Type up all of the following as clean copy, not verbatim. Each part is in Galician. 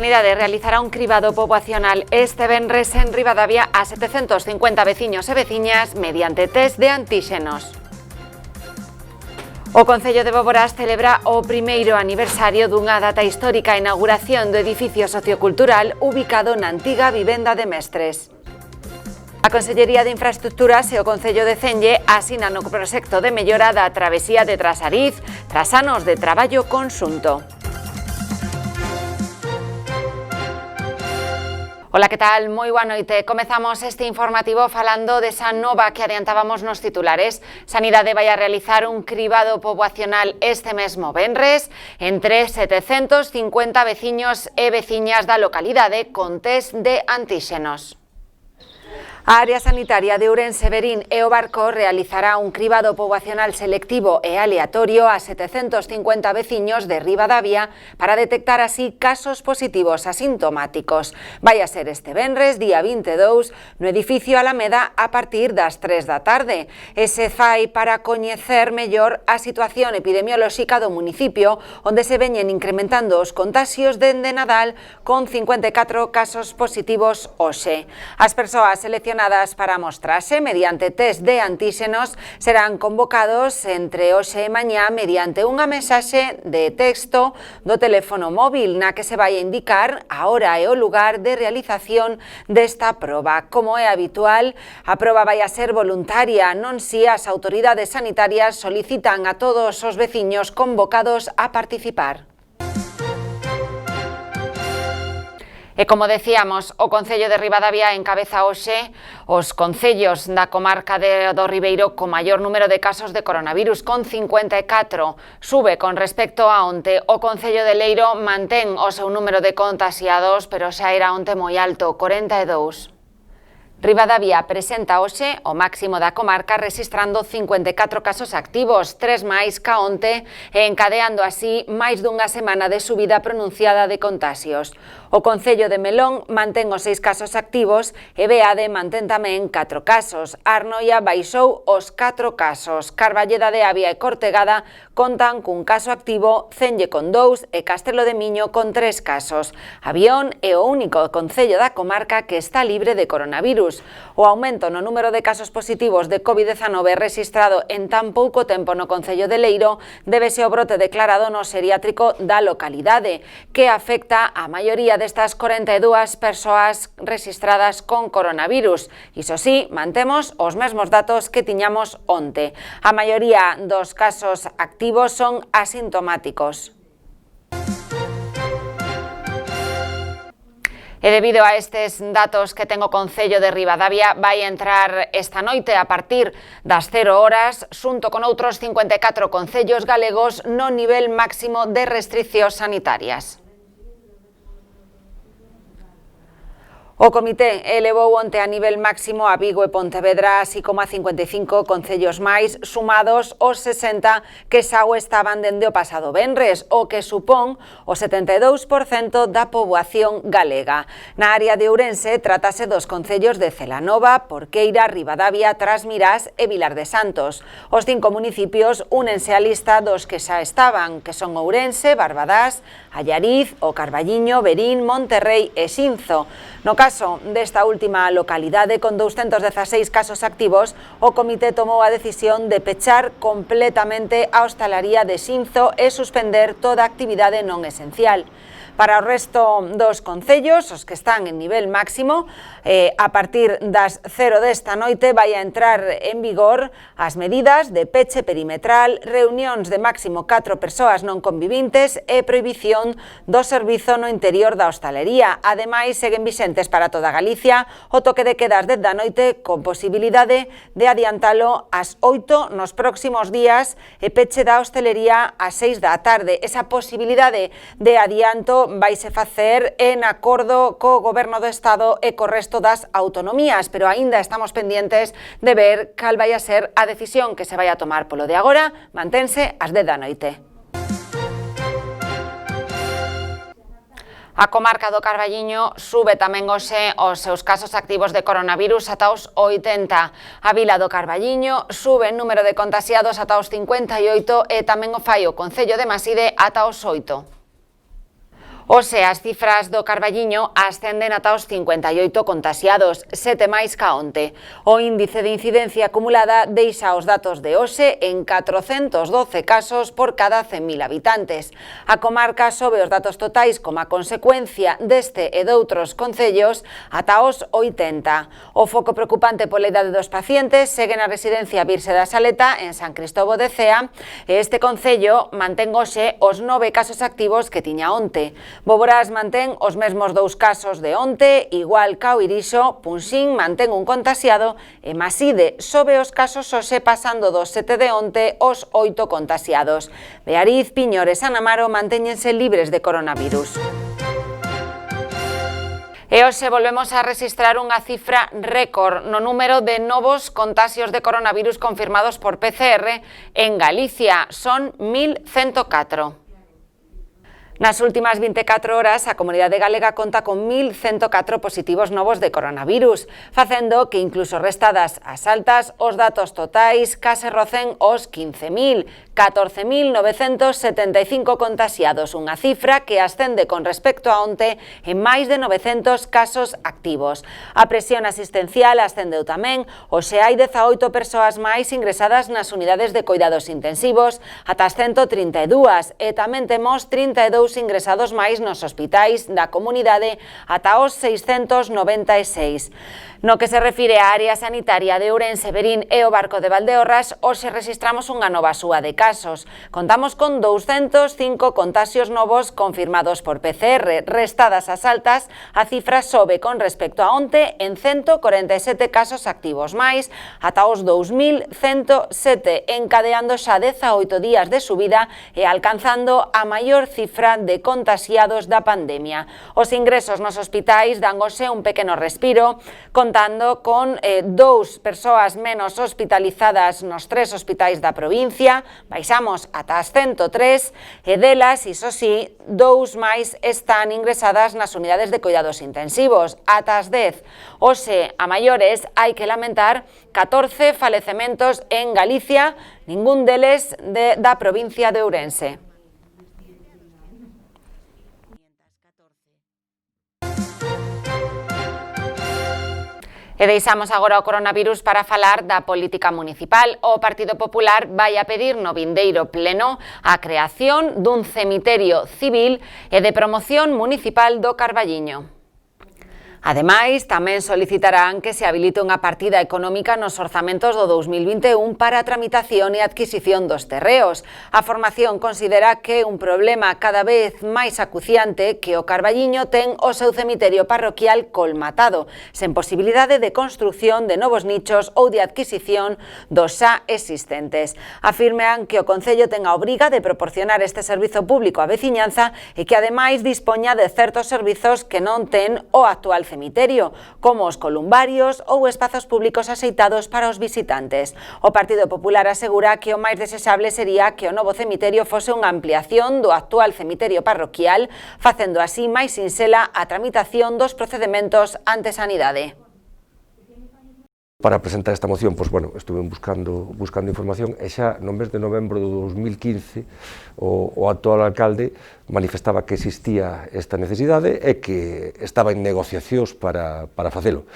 Sanidade realizará un cribado poboacional este venres en Ribadavia a 750 veciños e veciñas mediante test de antíxenos. O Concello de Boborás celebra o primeiro aniversario dunha data histórica, a inauguración do edificio sociocultural ubicado na antiga vivenda de Mestres. A Consellería de Infraestructuras e o Concello de Cenlle asinan o proxecto de mellora da travesía de Trasariz tras anos de traballo conxunto. Ola, que tal? Moi boa noite. Comezamos este informativo falando desa nova que adiantábamos nos titulares. Sanidade vai a realizar un cribado poboacional este mesmo venres entre 750 veciños e veciñas da localidade con test de antíxenos. A área sanitaria de Ourense, Verín e o Barco realizará un cribado poboacional selectivo e aleatorio a 750 veciños de Ribadavia para detectar así casos positivos asintomáticos. Vai a ser este venres, día 22, no edificio Alameda a partir das 3 da tarde. E se fai para coñecer mellor a situación epidemiolóxica do municipio, onde se veñen incrementando os contaxios dende Nadal con 54 casos positivos hoxe. As persoas seleccionadas para mostrarse mediante test de antíxenos serán convocados entre hoxe e mañá mediante unha mensaxe de texto do teléfono móvil na que se vai indicar a hora e o lugar de realización desta proba. Como é habitual, a proba vai a ser voluntaria, non si as autoridades sanitarias solicitan a todos os veciños convocados a participar. E como decíamos, o Concello de Ribadavia encabeza hoxe os concellos da comarca do Ribeiro con maior número de casos de coronavirus, con 54. Sube con respecto a onte. O Concello de Leiro mantén o seu número de contagiados, pero xa era onte moi alto, 42. Ribadavia presenta hoxe o máximo da comarca rexistrando 54 casos activos, 3 máis ca onte e encadeando así máis dunha semana de subida pronunciada de contaxios. O Concello de Melón mantén os 6 casos activos e Beade mantén tamén 4 casos. Arnoia baixou os 4 casos. Carballeda de Avia e Cortegada contan cun caso activo, Cenlle con 2 e Castelo de Miño con 3 casos. Avión é o único concello da comarca que está libre de coronavirus. O aumento no número de casos positivos de COVID-19 rexistrado en tan pouco tempo no Concello de Leiro débese ao brote declarado no xeriátrico da localidade, que afecta a maioría destas 42 persoas rexistradas con coronavirus. Iso sí, mantemos os mesmos datos que tiñamos onte. A maioría dos casos activos son asintomáticos. E debido a estes datos que ten o Concello de Ribadavia, vai entrar esta noite a partir das 0 horas, xunto con outros 54 concellos galegos, no nivel máximo de restricións sanitarias. O comité elevou onte a nivel máximo a Vigo e Pontevedra, así como a 55 concellos máis, sumados os 60 que xa o estaban dende o pasado venres, o que supón o 72% da poboación galega. Na área de Ourense trátase dos concellos de Celanova, Porqueira, Ribadavia, Trasmirás e Vilar de Santos. Os 5 municipios únense á lista dos que xa estaban, que son Ourense, Barbadás, Allariz, O Carballiño, Verín, Monterrei e Xinzo. No caso desta última localidade, con 216 casos activos, o comité tomou a decisión de pechar completamente a hostalaría de Xinzo e suspender toda a actividade non esencial. Para o resto dos concellos, os que están en nivel máximo, a partir das 0 desta noite vai a entrar en vigor as medidas de peche perimetral, reunións de máximo 4 persoas non convivintes e prohibición do servizo no interior da hostalería. Ademais, seguen vixentes para toda Galicia o toque de quedas desde a noite con posibilidade de adiantalo ás 8 nos próximos días e peche da hostelería ás 6 da tarde. Esa posibilidade de adianto vaise facer en acordo co Goberno do Estado e co resto das autonomías, pero aínda estamos pendientes de ver cal vai a ser a decisión que se vai a tomar. Polo de agora, mantense ás 10 da noite. A comarca do Carballiño sube tamén hoxe os seus casos activos de coronavirus ata os 80. A vila do Carballiño sube en número de contagiados ata os 58 e tamén o fai o concello de Maside ata os 8. Hoxe as cifras do Carballiño ascenden ata os 58 contaxiados, 7 máis ca onte. O índice de incidencia acumulada deixa os datos de hoxe en 412 casos por cada 100.000 habitantes. A comarca sobe os datos totais como a consecuencia deste e doutros concellos ata os 80. O foco preocupante pola idade dos pacientes segue na residencia Virxe da Saleta en San Cristobo de Cea e este concello mantén hoxe os 9 casos activos que tiña onte. Boborás mantén os mesmos 2 casos de onte, igual ca o Irixo, Punxín mantén un contaxiado e Maside sobe os casos hoxe pasando dos 7 de onte aos 8 contaxiados. Beariz, Piñor e San Amaro mantéñense libres de coronavirus. E hoxe volvemos a registrar unha cifra récord no número de novos contaxios de coronavirus confirmados por PCR en Galicia. Son 1.104. Nas últimas 24 horas, a comunidade galega conta con 1.104 positivos novos de coronavirus, facendo que, incluso restadas as altas, os datos totais case rocen os 15.000, 14.975 contaxiados, unha cifra que ascende con respecto a onte en máis de 900 casos activos. A presión asistencial ascendeu tamén, hoxe hai 18 persoas máis ingresadas nas unidades de cuidados intensivos, ata as 132, e tamén temos 32 ingresados máis nos hospitais da comunidade ata os 696. No que se refire á área sanitaria de Ourense, Verín e o Barco de Valdeorras, hoxe registramos unha nova súa de casos. Contamos con 205 contaxios novos confirmados por PCR. Restadas as altas, a cifra sobe con respecto a onte en 147 casos activos máis, ata os 2.107, encadeando xa 18 días de subida e alcanzando a maior cifra de contaxiados da pandemia. Os ingresos nos hospitais dan hoxe un pequeno respiro, contando con 2 persoas menos hospitalizadas nos 3 hospitais da provincia, baixamos ata as 103, e delas, iso sí, 2 máis están ingresadas nas unidades de cuidados intensivos, ata as 10. Hoxe, a maiores, hai que lamentar 14 falecementos en Galicia, ningún deles da provincia de Ourense. E deixamos agora o coronavirus para falar da política municipal. O Partido Popular vai a pedir no vindeiro pleno a creación dun cemiterio civil e de promoción municipal do Carballiño. Ademais, tamén solicitarán que se habilite unha partida económica nos orzamentos do 2021 para a tramitación e adquisición dos terreos. A formación considera que é un problema cada vez máis acuciante que o Carballiño ten o seu cemiterio parroquial colmatado, sen posibilidade de construción de novos nichos ou de adquisición dos xa existentes. Afirman que o Concello ten a obriga de proporcionar este servizo público á veciñanza e que ademais dispoña de certos servizos que non ten o actual cemiterio, como os columbarios ou espazos públicos axeitados para os visitantes. O Partido Popular asegura que o máis desexable sería que o novo cemiterio fose unha ampliación do actual cemiterio parroquial, facendo así máis sinxela a tramitación dos procedementos ante Sanidade. Para presentar esta moción, pois, bueno, estuve buscando información e xa no mes de novembro do 2015 o actual alcalde manifestaba que existía esta necesidade e que estaba en negociacións para facelo.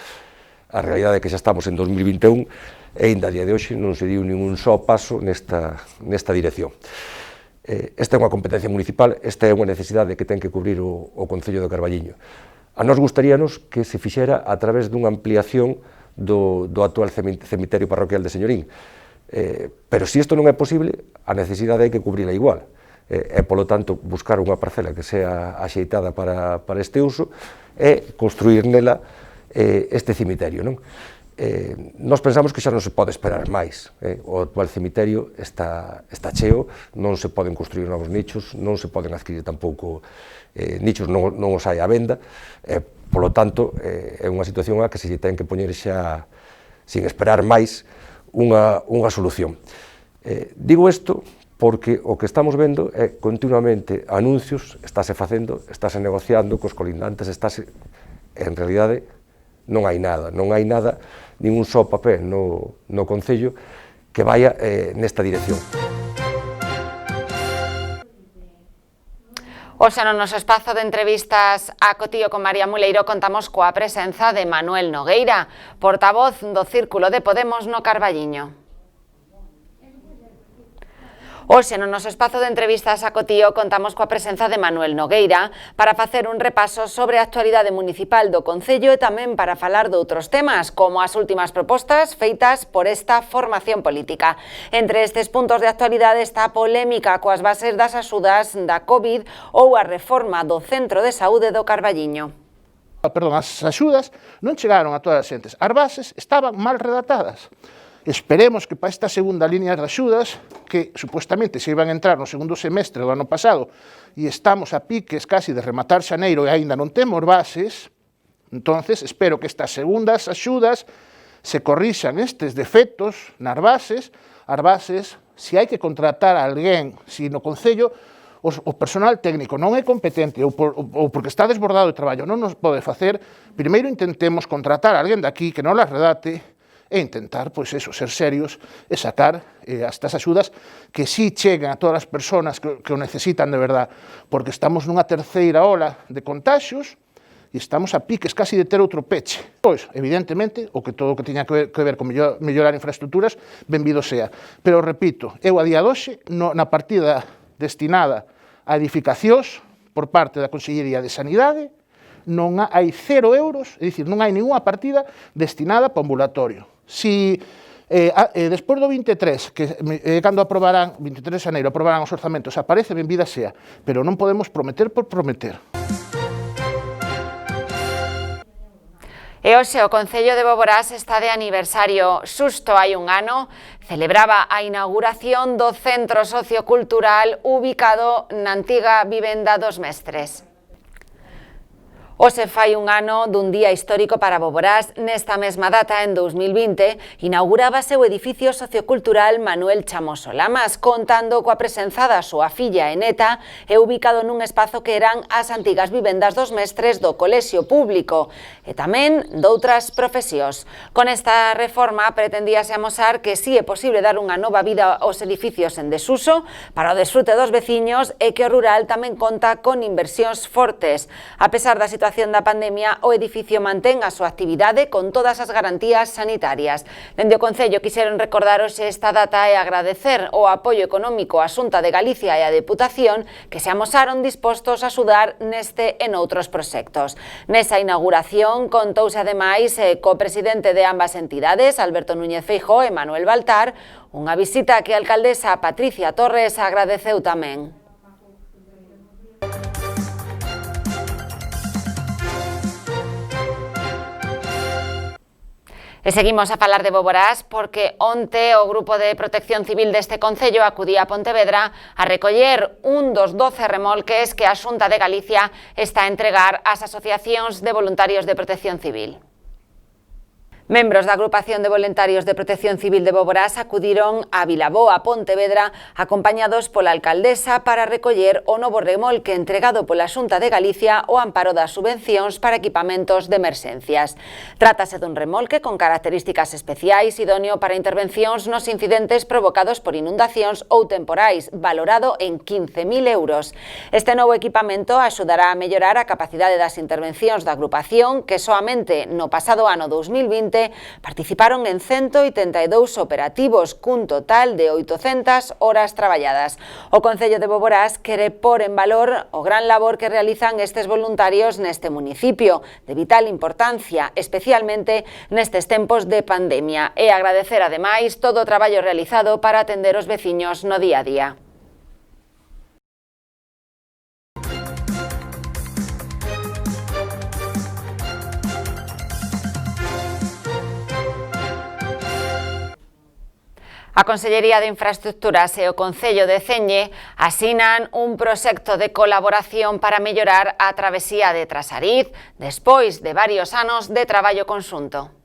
A realidade é que xa estamos en 2021 e ainda a día de hoxe non se diu ningún só paso nesta dirección. Esta é unha competencia municipal, esta é unha necesidade que ten que cubrir o Concello do Carballiño. A nós gustaríanos que se fixera a través dunha ampliación do actual cemiterio parroquial de Señorín. Pero se isto non é posible, a necesidade hai que cubrila igual. E, polo tanto, buscar unha parcela que sea axeitada para este uso e construir nela este cemiterio. Nós pensamos que xa non se pode esperar máis. O actual cemiterio está cheo, non se poden construir novos nichos, non se poden adquirir tampouco nichos, non os hai á venda. Polo tanto, é unha situación a que se ten que poñer xa, sin esperar máis, unha solución. Digo isto porque o que estamos vendo é continuamente anuncios, estáse facendo, estáse negociando cos colindantes, en realidade non hai nada, nin un só papel no Concello que vaya nesta dirección. O Hoxe no noso espazo de entrevistas a Cotillo con María Muleiro contamos coa presenza de Manuel Nogueira, portavoz do Círculo de Podemos no Carballiño. Hoxe no noso espazo de entrevistas a Cotillo contamos coa presenza de Manuel Nogueira para facer un repaso sobre a actualidade municipal do Concello e tamén para falar de outros temas, como as últimas propostas feitas por esta formación política. Entre estes puntos de actualidade está a polémica coas bases das axudas da COVID ou a reforma do Centro de Saúde do Carballiño. As axudas non chegaron a todas as xentes. As bases estaban mal redactadas. Esperemos que para esta segunda línea de axudas, que supuestamente se iban a entrar no segundo semestre do ano pasado e estamos a piques casi de rematar xaneiro e aínda non temos bases, entonces espero que estas segundas axudas se corrixan estes defectos nas bases. As bases, se hai que contratar a alguén, se no Concello o personal técnico non é competente ou porque está desbordado de traballo non nos pode facer, primeiro intentemos contratar a alguén daqui que non las redacte e intentar, pois eso, ser serios e sacar estas axudas que sí cheguen a todas as persoas que o necesitan de verdad, porque estamos nunha terceira ola de contaxios e estamos a piques casi de ter outro peche. Pois, evidentemente, todo o que tiña que ver con mellorar infraestructuras, benvido sea. Pero, repito, eu a día de hoxe, na partida destinada a edificacións por parte da Consellería de Sanidade, non hai 0 euros, é dicir, non hai ninguna partida destinada para ambulatorio. Si despois do 23, que cando aprobarán, 23 de xaneiro, aprobarán os orzamentos, aparece, benvida sea, pero non podemos prometer por prometer. E hoxe o Concello de Boborás está de aniversario. Xusto hai un ano celebraba a inauguración do Centro Sociocultural ubicado na antiga vivenda dos Mestres. Hoxe fai un ano dun día histórico para Boborás. Nesta mesma data, en 2020, inaugurábase o edificio sociocultural Manuel Chamoso Lamas, contando coa presenza da súa filla e neta e ubicado nun espazo que eran as antigas vivendas dos mestres do colexio público e tamén doutras profesións. Con esta reforma pretendíase amosar que si é posible dar unha nova vida aos edificios en desuso para o desfrute dos veciños e que o rural tamén conta con inversións fortes. A pesar da situación da pandemia, o edificio mantén a súa actividade con todas as garantías sanitarias. Dende o Concello quixeron recordar hoxe esta data e agradecer o apoio económico á Xunta de Galicia e á Deputación que se amosaron dispostos a axudar neste e noutros proxectos. Nesa inauguración contouse ademais co presidente de ambas entidades, Alberto Núñez Feijóo e Manuel Baltar, unha visita que a alcaldesa Patricia Torres agradeceu tamén. E seguimos a falar de Boborás porque onte o Grupo de Protección Civil deste Concello acudía a Pontevedra a recoller un dos 12 remolques que a Xunta de Galicia está a entregar ás asociacións de voluntarios de protección civil. Membros da Agrupación de Voluntarios de Protección Civil de Boborás acudiron a Vilaboa, Pontevedra, acompañados pola alcaldesa para recoller o novo remolque entregado pola Xunta de Galicia ao amparo das subvencións para equipamentos de emerxencias. Trátase dun remolque con características especiais idóneo para intervencións nos incidentes provocados por inundacións ou temporais, valorado en 15.000 euros. Este novo equipamento axudará a mellorar a capacidade das intervencións da agrupación que soamente no pasado ano 2020 participaron en 182 operativos cun total de 800 horas traballadas. O Concello de Boborás quere pôr en valor o gran labor que realizan estes voluntarios neste municipio, de vital importancia, especialmente nestes tempos de pandemia, e agradecer ademais todo o traballo realizado para atender os veciños no día a día. A Consellería de Infraestructuras e o Concello de Ceñe asinan un proxecto de colaboración para mellorar a travesía de Trasariz despois de varios anos de traballo conxunto.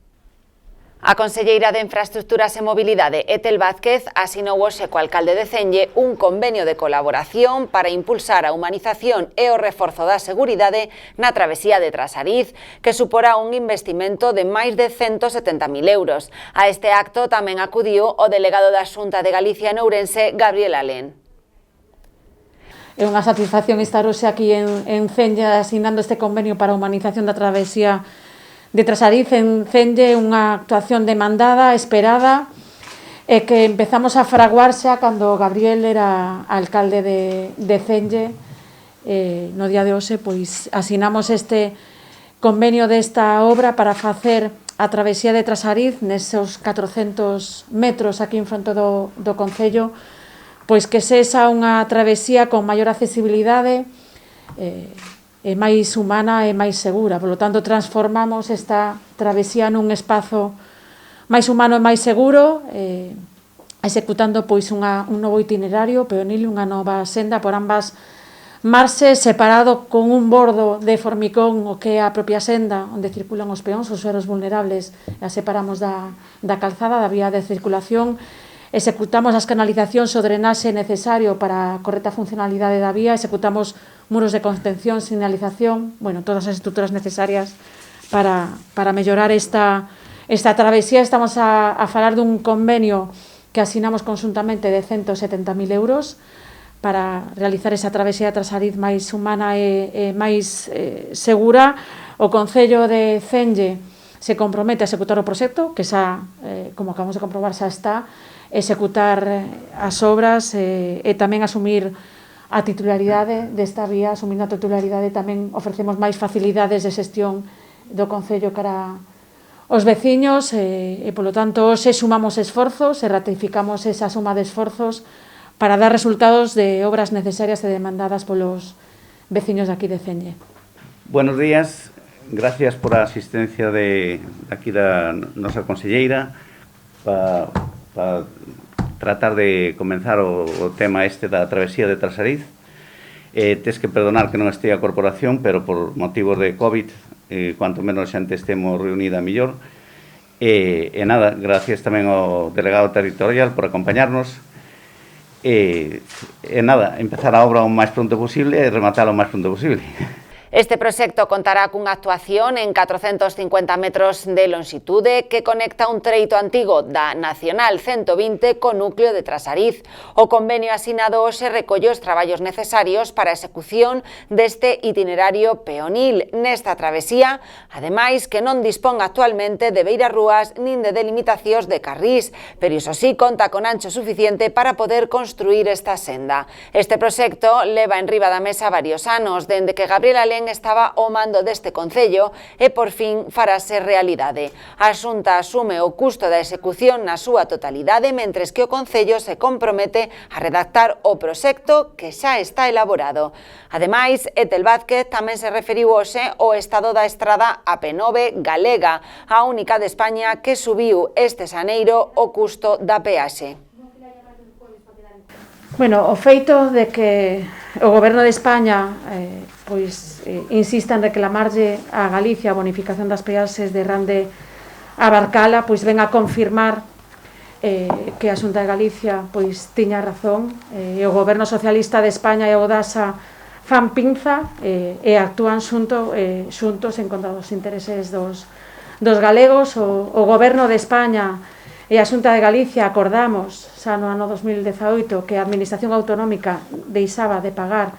A conselleira de Infraestructuras e Mobilidade, Etel Vázquez, asinou hoxe co alcalde de Ceñe un convenio de colaboración para impulsar a humanización e o reforzo da seguridade na travesía de Trasariz, que suporá un investimento de máis de 170.000 euros. A este acto tamén acudiu o delegado da Xunta de Galicia en Ourense, Gabriel Alén. É unha satisfacción estar hoxe aquí en Cenge asignando este convenio para a humanización da travesía de Trasariz en Cenge, unha actuación demandada, esperada, e que empezamos a fraguar xa cando Gabriel era alcalde de Cenge. No día de hoxe pois asinamos este convenio desta obra para facer a travesía de Trasariz nesos 400 metros aquí en fronte do concello, pois que sexa unha travesía con maior accesibilidade e máis humana e máis segura. Por lo tanto, transformamos esta travesía nun espazo máis humano e máis seguro, executando pois un novo itinerario peonil, unha nova senda por ambas marxes, separado con un bordo de formicón, o que é a propia senda onde circulan os peóns, os usuarios vulnerables, e a separamos da calzada, da vía de circulación. Executamos as canalizacións o drenaxe necesario para a correcta funcionalidade da vía, executamos muros de contención, señalización, todas as estruturas necesarias para mellorar esta travesía. Estamos a falar dun convenio que asinamos conjuntamente de 170.000 euros para realizar esa travesía de Trasariz máis humana e máis segura. O Concello de Cenge se compromete a executar o proxecto, que xa, como acabamos de comprobar, xa está, executar as obras e tamén asumir a titularidade desta vía. Asumindo a titularidade tamén ofrecemos máis facilidades de xestión do Concello cara aos veciños e, polo tanto, hoxe sumamos esforzos e ratificamos esa suma de esforzos para dar resultados de obras necesarias e demandadas polos veciños de aquí de Cenge. Buenos días, gracias por a asistencia de aquí da nosa conselleira para tratar de comenzar o tema da travesía de Trasariz. Tes que perdonar que non estea a corporación, pero por motivos de COVID, cuanto menos xente estemos reunida mellor. Nada, gracias tamén ao delegado territorial por acompañarnos. Nada, empezar a obra o máis pronto posible e rematala o máis pronto posible. Este proxecto contará cunha actuación en 450 metros de longitude que conecta un treito antigo da Nacional 120 co núcleo de Trasariz. O convenio asinado hoxe recolle os traballos necesarios para a execución deste itinerario peonil nesta travesía, ademais que non dispón actualmente de beirarrúas nin de delimitacións de carrís, pero iso sí conta con ancho suficiente para poder construir esta senda. Este proxecto leva en riba da mesa varios anos, dende que Gabriel Alén estaba ao mando deste concello e por fin farase realidade. A Xunta asume o custo da execución na súa totalidade, mentres que o concello se compromete a redactar o proxecto que xa está elaborado. Ademais, Etel Vázquez tamén se referiu hoxe ao estado da estrada AP9 galega, a única de España que subiu este xaneiro o custo da peaxe. O feito de que o Goberno de España insista en reclamarlle a Galicia a bonificación das peaxes de Rande a Barcala, ven a confirmar que a Xunta de Galicia tiña razón, e o Goberno Socialista de España e o Audasa fan pinza e actúan xuntos en contra dos intereses dos galegos. O Goberno de España e a Xunta de Galicia acordamos xa no ano 2018 que a Administración Autonómica deixaba de pagar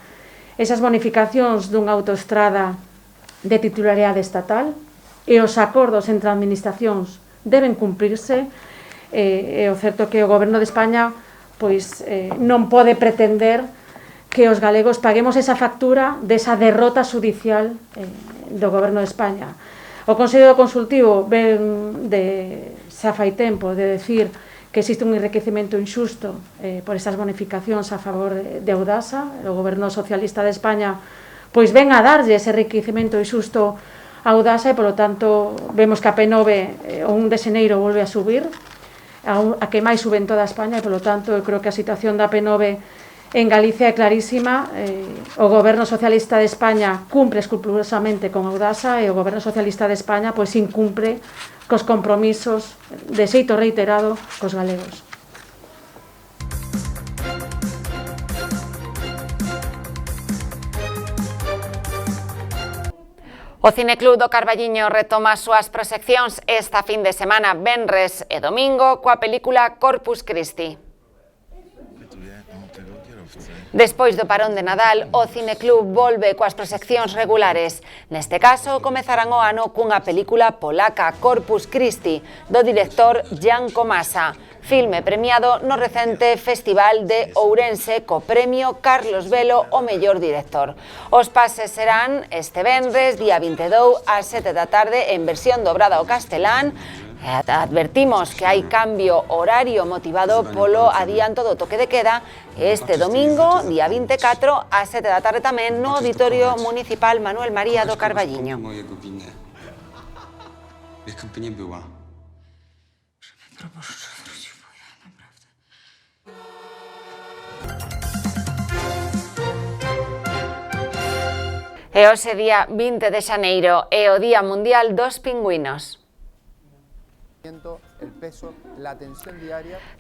esas bonificacións dunha autoestrada de titularidade estatal, e os acordos entre administracións deben cumprirse. E o certo que o Goberno de España non pode pretender que os galegos paguemos esa factura desa derrota judicial do Goberno de España. O Consello Consultivo ven xa fai tempo de decir que existe un enriquecemento injusto por esas bonificacións a favor de Audasa. O Goberno Socialista de España ven a darlle ese enriquecemento injusto a Audasa e, polo tanto, vemos que a P9 o 1 de xaneiro volve a subir, a que máis sube en toda España, e, polo tanto, eu creo que a situación da P9 en Galicia é clarísima. O Goberno Socialista de España cumpre escrupulosamente con Audasa e o Goberno Socialista de España incumpre cos compromisos de xeito reiterado cos galegos. O Cineclub do Carballiño retoma as súas proxeccións esta fin de semana, venres e domingo, coa película Corpus Christi. Despois do parón de Nadal, o Cineclub volve coas proxeccións regulares. Neste caso, comezarán o ano cunha película polaca, Corpus Christi, do director Jan Komasa, filme premiado no recente Festival de Ourense co premio Carlos Velo ao mellor director. Os pases serán este venres, día 22, ás 7 da tarde, en versión dobrada ao castelán. Advertimos que hai cambio horario motivado polo adianto do toque de queda este domingo, día 24, ás 7 da tarde tamén no Auditorio Municipal Manuel María do Carballiño. E hoxe día 20 de xaneiro é o Día Mundial dos Pingüinos.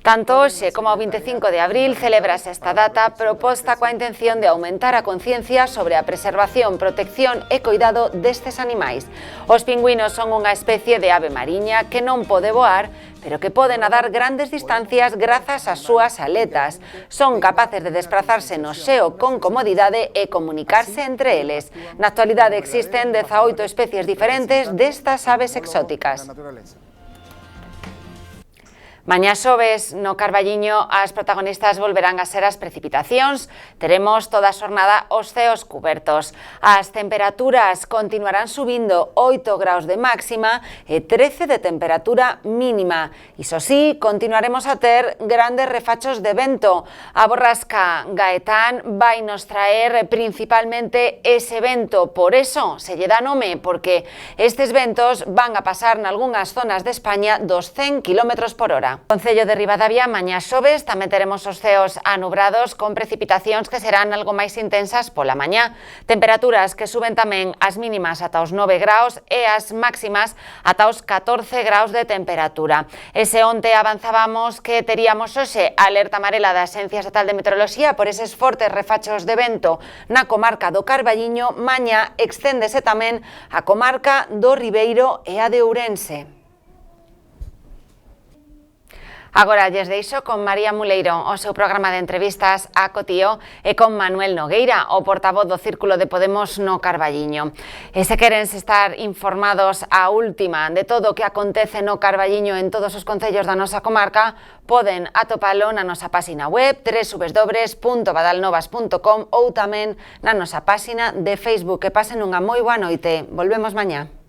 Tanto hoxe como o 25 de abril celebrase esta data proposta coa intención de aumentar a conciencia sobre a preservación, protección e coidado destes animais. Os pingüinos son unha especie de ave mariña que non pode voar, pero que pode nadar grandes distancias grazas ás súas aletas. Son capaces de desplazarse no xeo con comodidade e comunicarse entre eles. Na actualidade existen 18 especies diferentes destas aves exóticas. Mañá xoves, no Carballiño, as protagonistas volverán a ser as precipitacións. Teremos toda a xornada os ceos cubertos. As temperaturas continuarán subindo, 8 graus de máxima e 13 de temperatura mínima. Iso sí, continuaremos a ter grandes refachos de vento. A borrasca Gaetán vai nos traer principalmente ese vento. Por eso se lle dá nome, porque estes ventos van a pasar nalgúnas zonas de España dos 100 km por hora. Concello de Ribadavia, mañá xoves, tamén teremos os ceos anubrados con precipitacións que serán algo máis intensas pola mañá. Temperaturas que suben tamén as mínimas ata os 9 graus e as máximas ata os 14 graus de temperatura. Ese onte avanzábamos que teríamos hoxe alerta amarela da Axencia Estatal de Meteoroloxía por eses fortes refachos de vento na comarca do Carballiño. Mañá exténdese tamén a comarca do Ribeiro e a de Ourense. Agora lles deixo con María Muleiro, o seu programa de entrevistas a Cotío, e con Manuel Nogueira, o portavoz do Círculo de Podemos no Carballiño. E se queren estar informados a última de todo o que acontece no Carballiño en todos os concellos da nosa comarca, poden atopalo na nosa páxina web www.badalnovas.com ou tamén na nosa páxina de Facebook. Que pasen unha moi boa noite. Volvemos mañá.